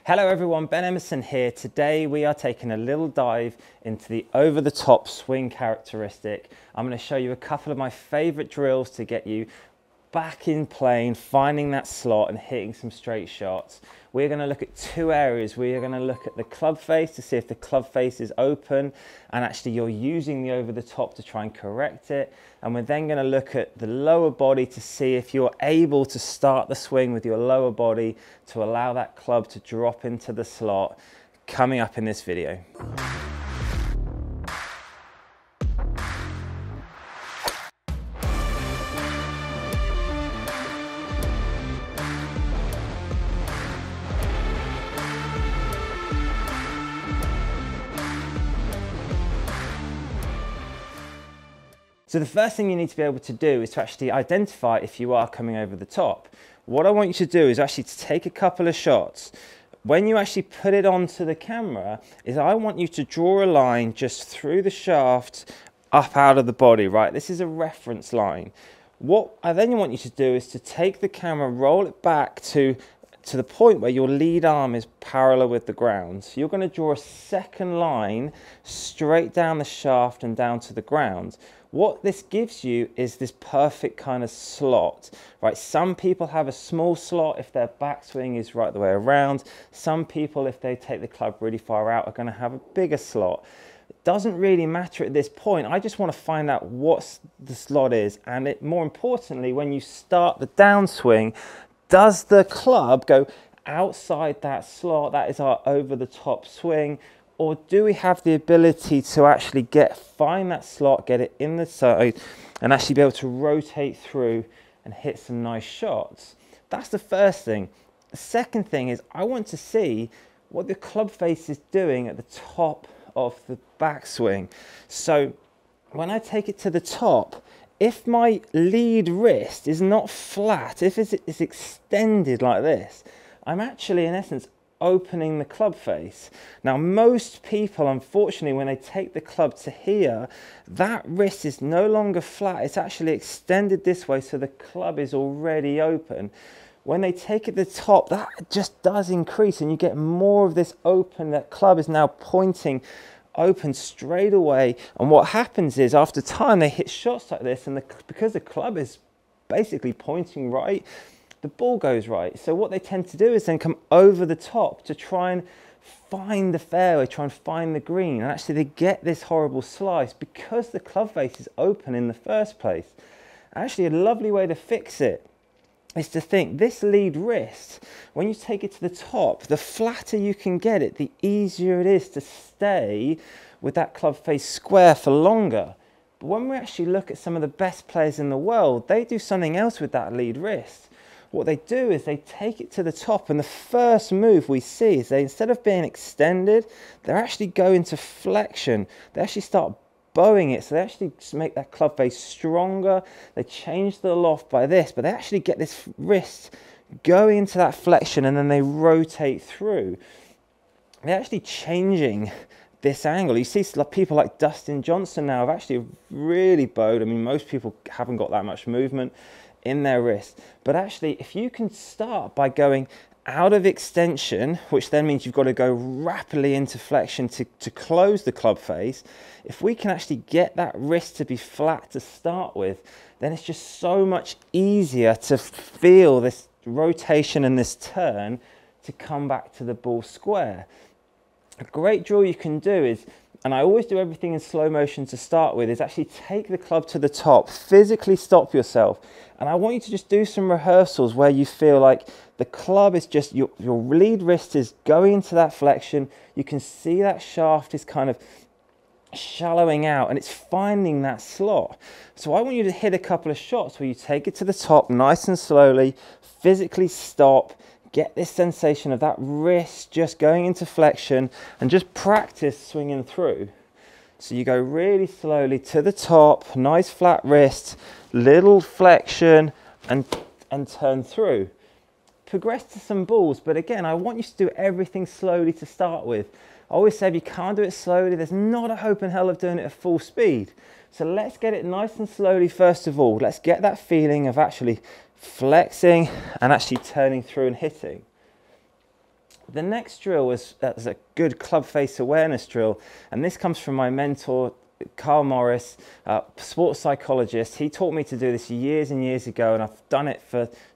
Hello everyone, Ben Emerson here. Today we are taking a little dive into the over-the-top swing characteristic. I'm going to show you a couple of my favorite drills to get you back in playing, finding that slot and hitting some straight shots. We're going to look at two areas. We are going to look at the club face to see if the club face is open and actually you're using the over the top to try and correct it. And we're then going to look at the lower body to see if you're able to start the swing with your lower body to allow that club to drop into the slot, coming up in this video. So the first thing you need to be able to do is to actually identify if you are coming over the top. What I want you to do is actually to take a couple of shots. When you actually put it onto the camera, is I want you to draw a line just through the shaft up out of the body, right? This is a reference line. What I then want you to do is to take the camera, roll it back to the point where your lead arm is parallel with the ground. So you're going to draw a second line straight down the shaft and down to the ground. What this gives you is this perfect kind of slot, right? Some people have a small slot if their backswing is right the way around. Some people, if they take the club really far out, are going to have a bigger slot. It doesn't really matter at this point. I just want to find out what the slot is. And more importantly, when you start the downswing, does the club go outside that slot? That is our over the top swing. Or do we have the ability to actually find that slot, get it in the side, and actually be able to rotate through and hit some nice shots? That's the first thing. The second thing is I want to see what the club face is doing at the top of the backswing. So when I take it to the top, if my lead wrist is not flat, if it's extended like this, I'm actually in essence opening the club face. Now most people, unfortunately, when they take the club to here, that wrist is no longer flat, it's actually extended this way, so the club is already open. When they take it to the top, that just does increase and you get more of this open. That club is now pointing open straight away, and what happens is after time they hit shots like this, and because the club is basically pointing right, the ball goes right. So what they tend to do is then come over the top to try and find the fairway, try and find the green, and actually they get this horrible slice because the club face is open in the first place. Actually, a lovely way to fix it is to think this lead wrist, when you take it to the top, the flatter you can get it, the easier it is to stay with that club face square for longer. But when we actually look at some of the best players in the world, they do something else with that lead wrist. What they do is they take it to the top, and the first move we see is they, instead of being extended, they actually go into flexion. They actually start bowing it, so they actually make that club face stronger. They change the loft by this, but they actually get this wrist going into that flexion, and then they rotate through. They're actually changing this angle. You see people like Dustin Johnson now have actually really bowed. I mean, most people haven't got that much movement in their wrist, but actually if you can start by going out of extension, which then means you've got to go rapidly into flexion to close the club face, if we can actually get that wrist to be flat to start with, then it's just so much easier to feel this rotation and this turn to come back to the ball square. A great drill you can do is, and I always do everything in slow motion to start with, is actually take the club to the top, physically stop yourself, and I want you to just do some rehearsals where you feel like the club is just, your lead wrist is going into that flexion, you can see that shaft is kind of shallowing out and it's finding that slot. So I want you to hit a couple of shots where you take it to the top nice and slowly, physically stop, get this sensation of that wrist just going into flexion, and just practice swinging through. So you go really slowly to the top, nice flat wrist, little flexion, and turn through. Progress to some balls, but again, I want you to do everything slowly to start with. I always say if you can't do it slowly, there's not a hope in hell of doing it at full speed. So let's get it nice and slowly first of all. Let's get that feeling of actually flexing and actually turning through and hitting. The next drill was a good club face awareness drill, and this comes from my mentor, Carl Morris, sports psychologist. He taught me to do this years and years ago, and I've done it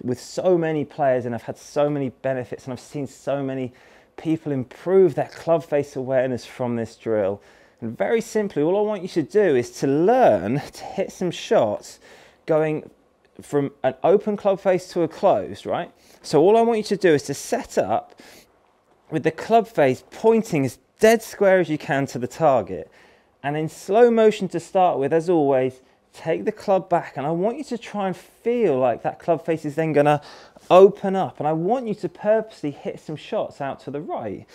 with so many players, and I've had so many benefits, and I've seen so many people improve their club face awareness from this drill. And very simply, all I want you to do is to learn to hit some shots going from an open club face to a closed, right? So all I want you to do is to set up with the club face pointing as dead square as you can to the target. And in slow motion to start with, as always, take the club back. And I want you to try and feel like that club face is then going to open up. And I want you to purposely hit some shots out to the right.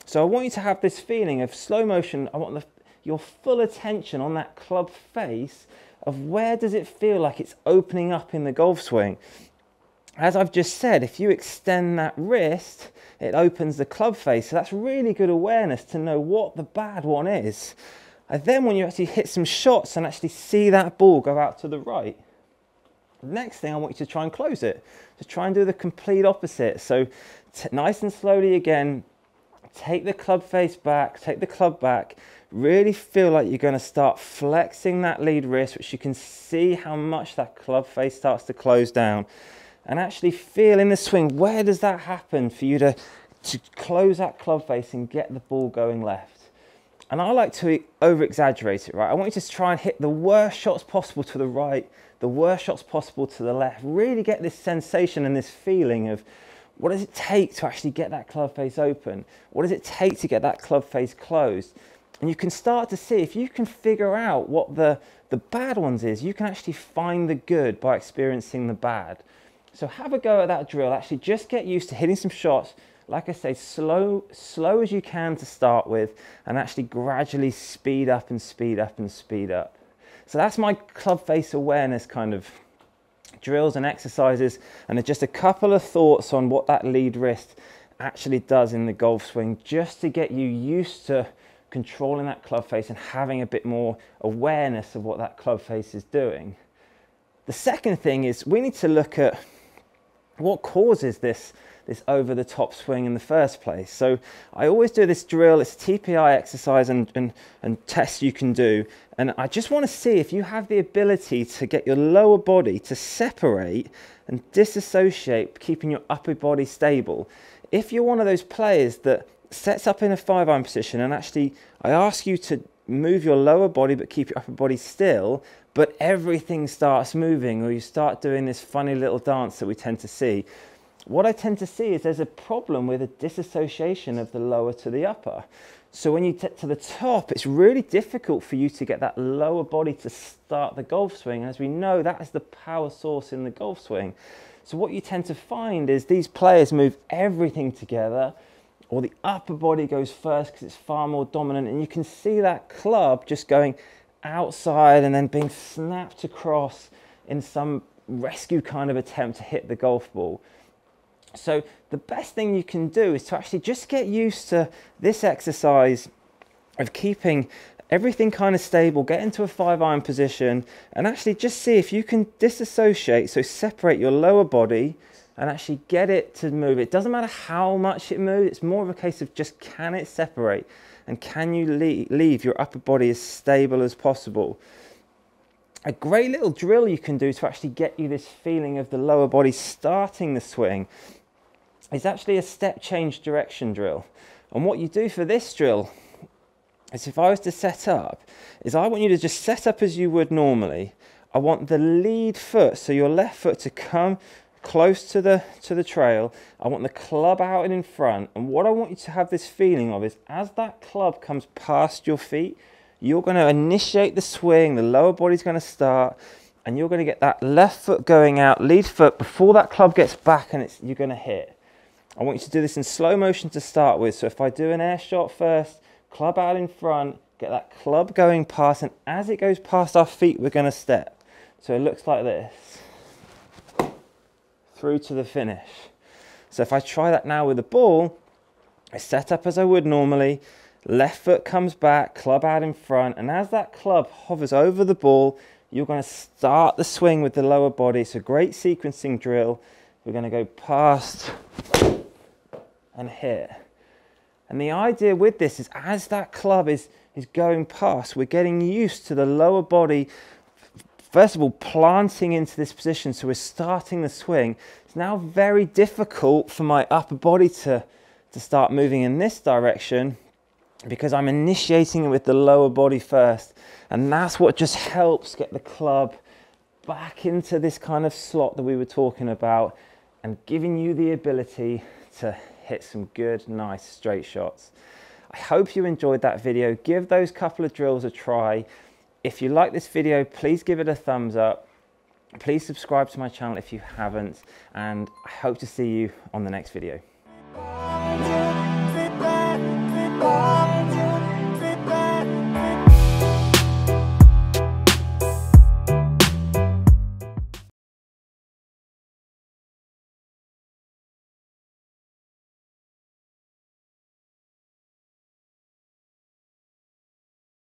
So I want you to have this feeling of slow motion. I want your full attention on that club face of where does it feel like it's opening up in the golf swing. As I've just said, if you extend that wrist, it opens the club face. So that's really good awareness to know what the bad one is. And then when you actually hit some shots and actually see that ball go out to the right, next thing I want you to try and close it. To try and do the complete opposite. So nice and slowly again, take the club face back, take the club back, really feel like you're going to start flexing that lead wrist, which you can see how much that club face starts to close down. And actually feel in the swing, where does that happen for you to close that club face and get the ball going left? And I like to over-exaggerate it, right? I want you to try and hit the worst shots possible to the right, the worst shots possible to the left. Really get this sensation and this feeling of what does it take to actually get that club face open? What does it take to get that club face closed? And you can start to see, if you can figure out what the bad ones is, you can actually find the good by experiencing the bad. So have a go at that drill. Actually just get used to hitting some shots. Like I say, slow as you can to start with, and actually gradually speed up and speed up and speed up. So that's my club face awareness kind of drills and exercises, and just a couple of thoughts on what that lead wrist actually does in the golf swing, just to get you used to controlling that club face and having a bit more awareness of what that club face is doing. The second thing is we need to look at what causes this over the top swing in the first place. So I always do this drill, it's a TPI exercise and test you can do, and I just want to see if you have the ability to get your lower body to separate and disassociate, keeping your upper body stable. If you're one of those players that sets up in a 5-iron position, and actually I ask you to move your lower body but keep your upper body still, but everything starts moving, or you start doing this funny little dance that we tend to see, what I tend to see is there's a problem with a disassociation of the lower to the upper. So when you get to the top, it's really difficult for you to get that lower body to start the golf swing. As we know, that is the power source in the golf swing. So what you tend to find is these players move everything together, or the upper body goes first because it's far more dominant, and you can see that club just going outside and then being snapped across in some rescue kind of attempt to hit the golf ball. So the best thing you can do is to actually just get used to this exercise of keeping everything kind of stable, get into a 5-iron position, and actually just see if you can disassociate, so separate your lower body and actually get it to move. It doesn't matter how much it moves, it's more of a case of just can it separate, and can you leave your upper body as stable as possible. A great little drill you can do to actually get you this feeling of the lower body starting the swing is actually a step change direction drill. And what you do for this drill is, if I was to set up, is I want you to just set up as you would normally. I want the lead foot, so your left foot, to come close to the trail. I want the club out and in front, and what I want you to have this feeling of is, as that club comes past your feet, you're going to initiate the swing, the lower body's going to start, and you're going to get that left foot going out, lead foot, before that club gets back, and you're going to hit. I want you to do this in slow motion to start with. So if I do an air shot first, club out in front, get that club going past, and as it goes past our feet, we're going to step. So it looks like this, through to the finish. So if I try that now with the ball, I set up as I would normally, left foot comes back, club out in front, and as that club hovers over the ball, you're going to start the swing with the lower body. It's a great sequencing drill. We're going to go past and hit. And the idea with this is as that club is going past, we're getting used to the lower body, first of all, planting into this position. So we're starting the swing. It's now very difficult for my upper body to start moving in this direction because I'm initiating it with the lower body first. And that's what just helps get the club back into this kind of slot that we were talking about and giving you the ability to hit some good, nice straight shots. I hope you enjoyed that video. Give those couple of drills a try. If you like this video, please give it a thumbs up. Please subscribe to my channel if you haven't, and I hope to see you on the next video.